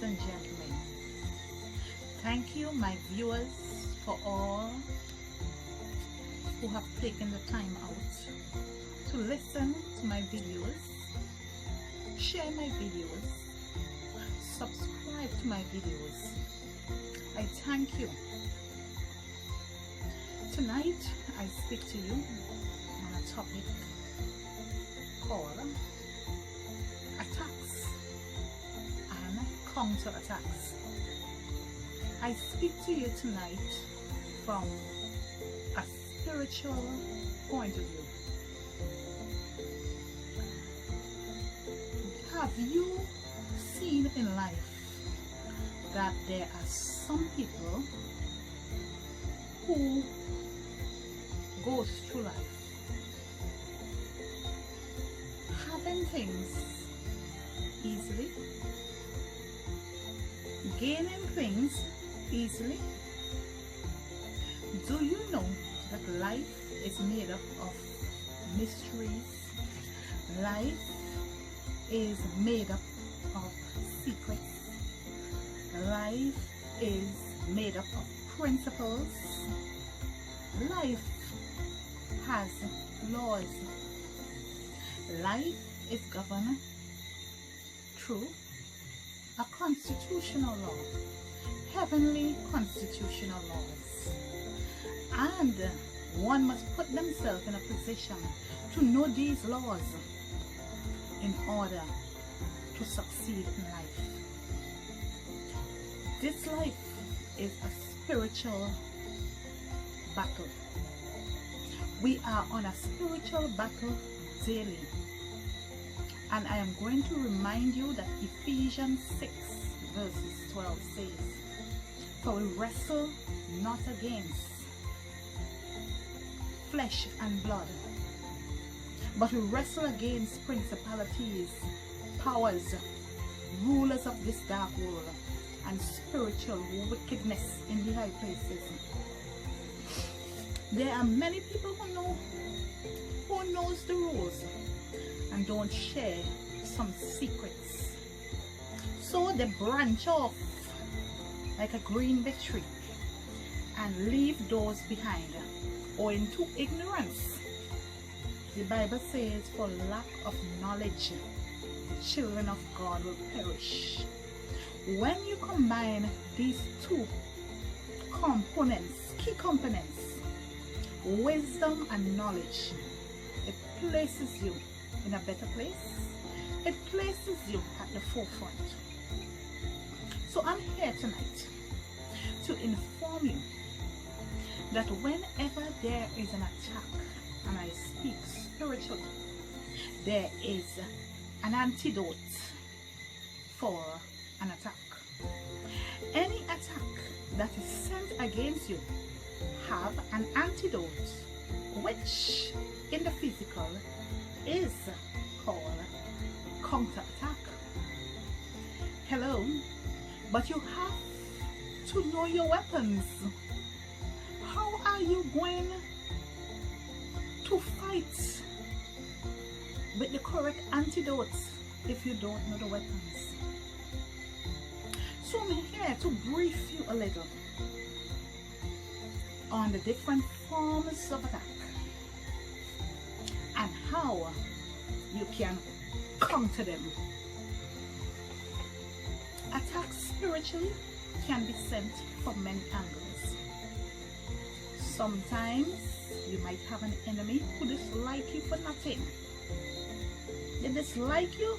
and gentlemen. Thank you, my viewers, for all who have taken the time out to listen to my videos, share my videos, subscribe to my videos. I thank you. Tonight I speak to you on a topic called attacks and counterattacks. I speak to you tonight from a spiritual point of view. Have you seen in life that there are some people who goes through life having things easily, gaining things easily? Do you know that life is made up of mysteries? Life is made up of secrets. Life is made up of principles. Life has laws. Life is governed through a constitutional law, heavenly constitutional laws. And one must put themselves in a position to know these laws in order to succeed in life. This life is a spiritual battle. We are on a spiritual battle daily. And I am going to remind you that Ephesians 6 verses 12 says, "For we wrestle not against flesh and blood, but we wrestle against principalities, powers, rulers of this dark world, and spiritual wickedness in the high places." There are many people who knows the rules and don't share some secrets. So they branch off like a green bay tree and leave those behind, owing to ignorance. The Bible says, "For lack of knowledge, children of God will perish." When you combine these two key components, wisdom and knowledge, it places you in a better place. It places you at the forefront. So I'm here tonight to inform you that whenever there is an attack, and I speak spiritually, there is an antidote for an attack. Any attack that is sent against you have an antidote, which in the physical is called counterattack. Hello, but you have to know your weapons. How are you going to fight with the correct antidotes if you don't know the weapons? So I'm here to brief you a little on the different forms of attack and how you can counter them. Attacks spiritually can be sent from many angles. Sometimes you might have an enemy who dislikes you for nothing. They dislike you.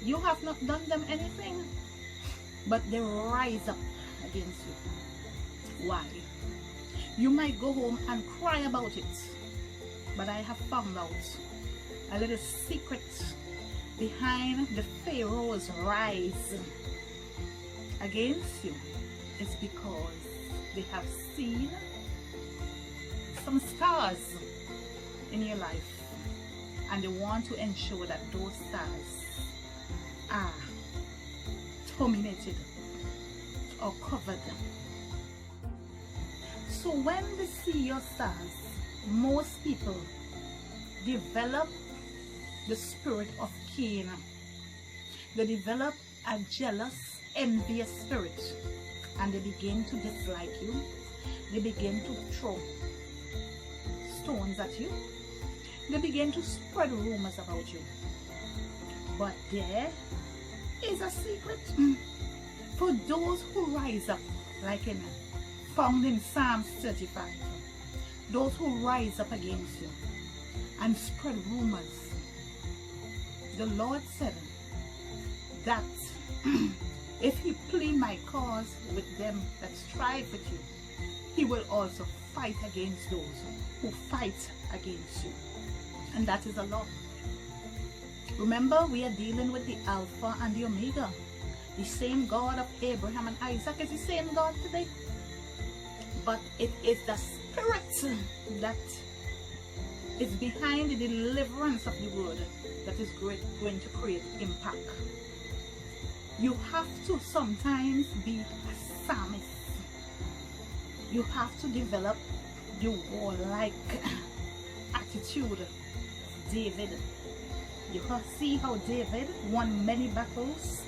You have not done them anything, but they rise up against you. Why? You might go home and cry about it, but I have found out a little secret behind the Pharaoh's rise against you is because they have seen some stars in your life, and they want to ensure that those stars are terminated or covered. So when they see your stars, most people develop the spirit of Cain. They develop a jealous, envious spirit, and they begin to dislike you. They begin to throw stones at you. They begin to spread rumors about you. But there is a secret for those who rise up, like found in Psalms 35. Those who rise up against you and spread rumors. The Lord said that if he plead my cause with them that strive with you, he will also fight against those who fight against you. And that is the Lord. Remember, we are dealing with the Alpha and the Omega. The same God of Abraham and Isaac is the same God today. But it is the Spirit that is behind the deliverance of the word that is going to create impact. You have to sometimes be a psalmist. You have to develop the warlike attitude of David. You can see how David won many battles.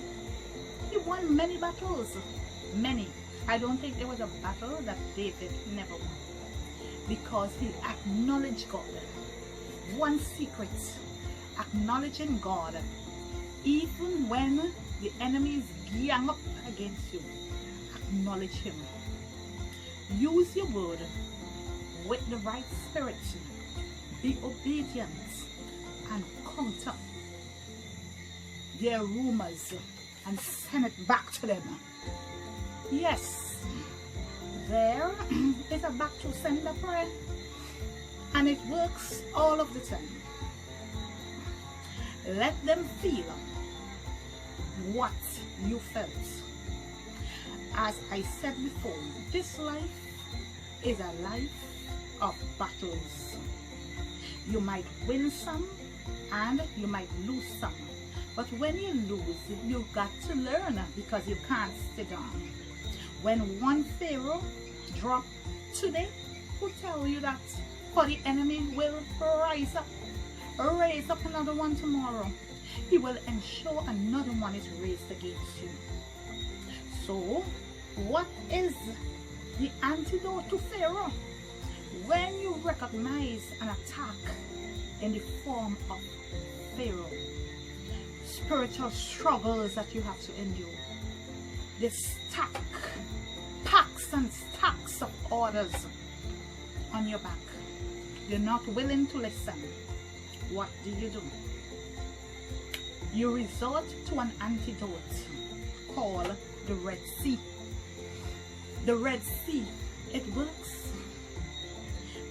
He won many battles. Many. I don't think there was a battle that David never won. Because he acknowledged God. One secret. Acknowledging God. Even when the enemy is gang up against you. Acknowledge him. Use your word with the right spirit. Be obedient and counter their rumors and send it back to them. Yes, there is a back to sender prayer, and it works all of the time. Let them feel what you felt. As I said before, this life is a life of battles. You might win some and you might lose some. But when you lose, you got to learn, because you can't stay down. When one Pharaoh dropped today, who tell you that for the enemy will raise up another one tomorrow? He will ensure another one is raised against you. So, what is the antidote to Pharaoh? When you recognize an attack in the form of Pharaoh, spiritual struggles that you have to endure, they stack packs and stacks of orders on your back. You're not willing to listen. What do? You resort to an antidote called the Red Sea. The Red Sea, it works.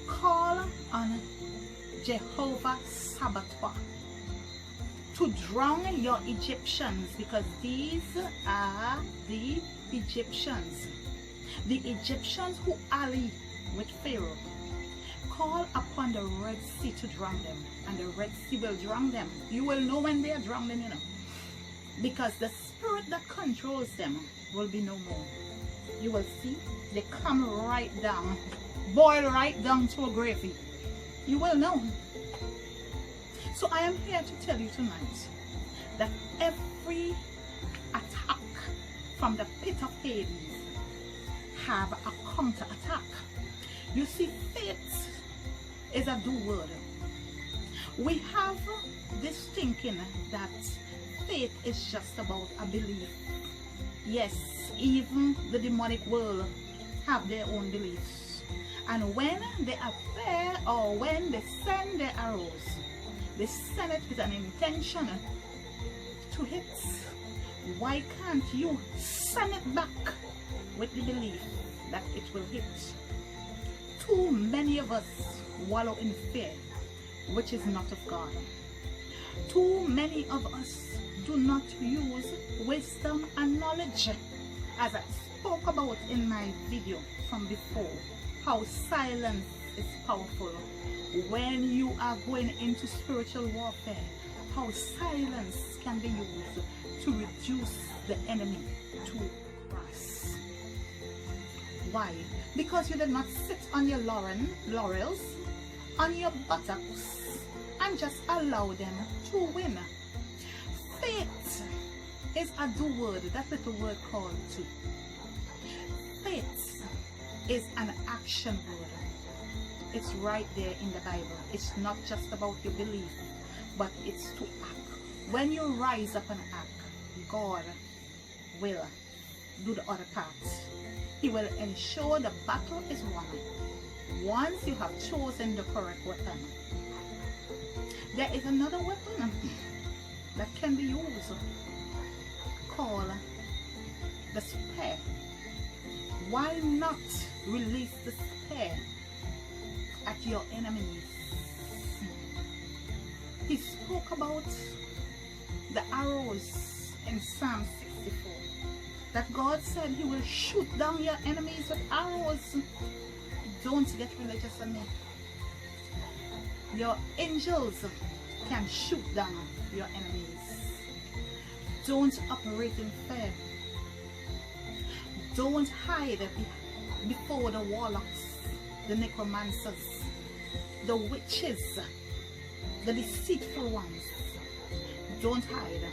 Call on Jehovah Sabaoth to drown your Egyptians, because these are the Egyptians. The Egyptians who ally with Pharaoh. Call upon the Red Sea to drown them, and the Red Sea will drown them. You will know when they are drowning, because the spirit that controls them will be no more. You will see they come right down, boil right down to a gravy. You will know. So I am here to tell you tonight that every attack from the pit of Hades have a counter attack. You see, faith is a do word. We have this thinking that faith is just about a belief. Yes, even the demonic world have their own beliefs. And when they appear, or when they send their arrows, they send it with an intention to hit. Why can't you send it back with the belief that it will hit? Too many of us wallow in fear, which is not of God. Too many of us do not use wisdom and knowledge. As I spoke about in my video from before, how silence is powerful. When you are going into spiritual warfare, how silence can be used to reduce the enemy to crash. Why? Because you did not sit on your laurels, on your buttocks, and just allow them to win. Faith is a do word, that little word called to. Faith is an action word. It's right there in the Bible. It's not just about your belief, but it's to act. When you rise up and act, God will do the other part. He will ensure the battle is won once you have chosen the correct weapon. There is another weapon that can be used called the spear. Why not release the spear at your enemies? He spoke about the arrows in Psalm 64, that God said he will shoot down your enemies with arrows. Don't get religious on me. Your angels can shoot down your enemies. Don't operate in fear. Don't hide before the warlocks, the necromancers, the witches, the deceitful ones. Don't hide.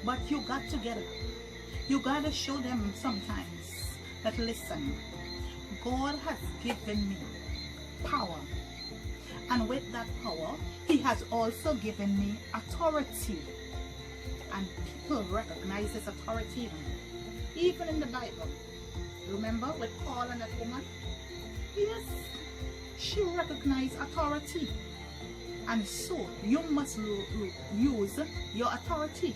But you got to get it. You got to show them sometimes that, listen, God has given me power. And with that power, he has also given me authority. And people recognize his authority even in the Bible. Remember with Paul and that woman? Yes, she recognized authority. And so you must use your authority.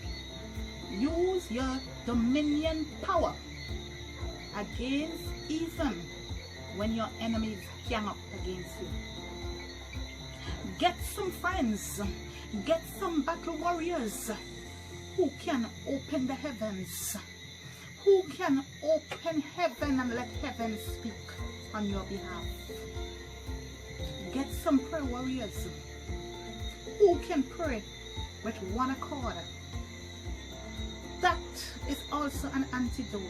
Use your dominion power against even when your enemies gang up against you. Get some friends, get some battle warriors who can open the heavens, who can open heaven and let heaven speak on your behalf. Get some prayer warriors who can pray with one accord. That is also an antidote.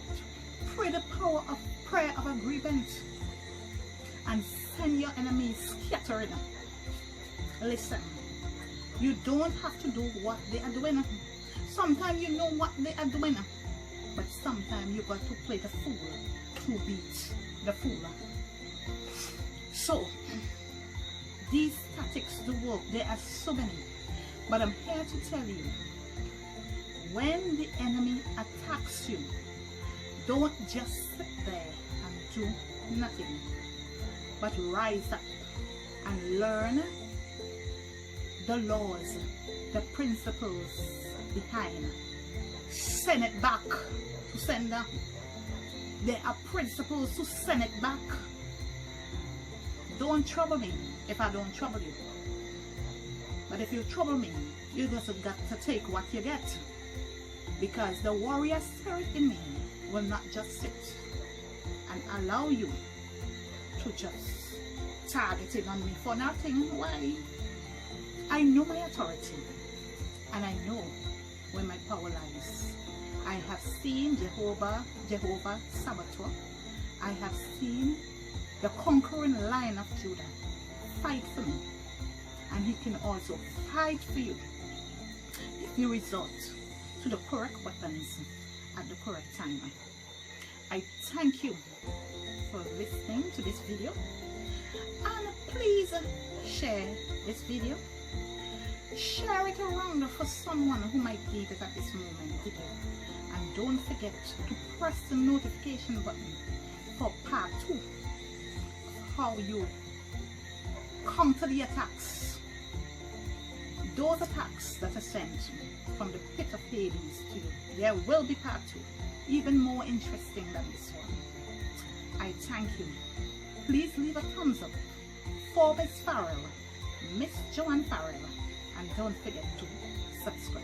Pray the power of prayer of agreement and send your enemies scattering. Listen, you don't have to do what they are doing. Sometimes you know what they are doing, but sometimes you got to play the fool to beat the fool. So these tactics do work. There are so many, but I'm here to tell you, when the enemy attacks you, don't just sit there and do nothing, but rise up and learn the laws, the principles behind. Send it back to sender. There are principles to send it back. Don't trouble me if I don't trouble you. But if you trouble me, you just got to take what you get. Because the warrior spirit in me will not just sit and allow you to just target it on me for nothing. Why? I know my authority and I know where my power lies. I have seen Jehovah Sabaoth. I have seen the conquering Lion of Judah fight for me, and he can also fight for you if you resort to the correct weapons at the correct time. I thank you for listening to this video, and please share this video. Share it around for someone who might need it at this moment today. And don't forget to press the notification button for part 2 of how you counter the attacks. Those attacks that are sent from the pit of Hades to you. There will be part 2, even more interesting than this one. I thank you. Please leave a thumbs up for Miss Farrell, Miss Joanne Farrell, and don't forget to subscribe.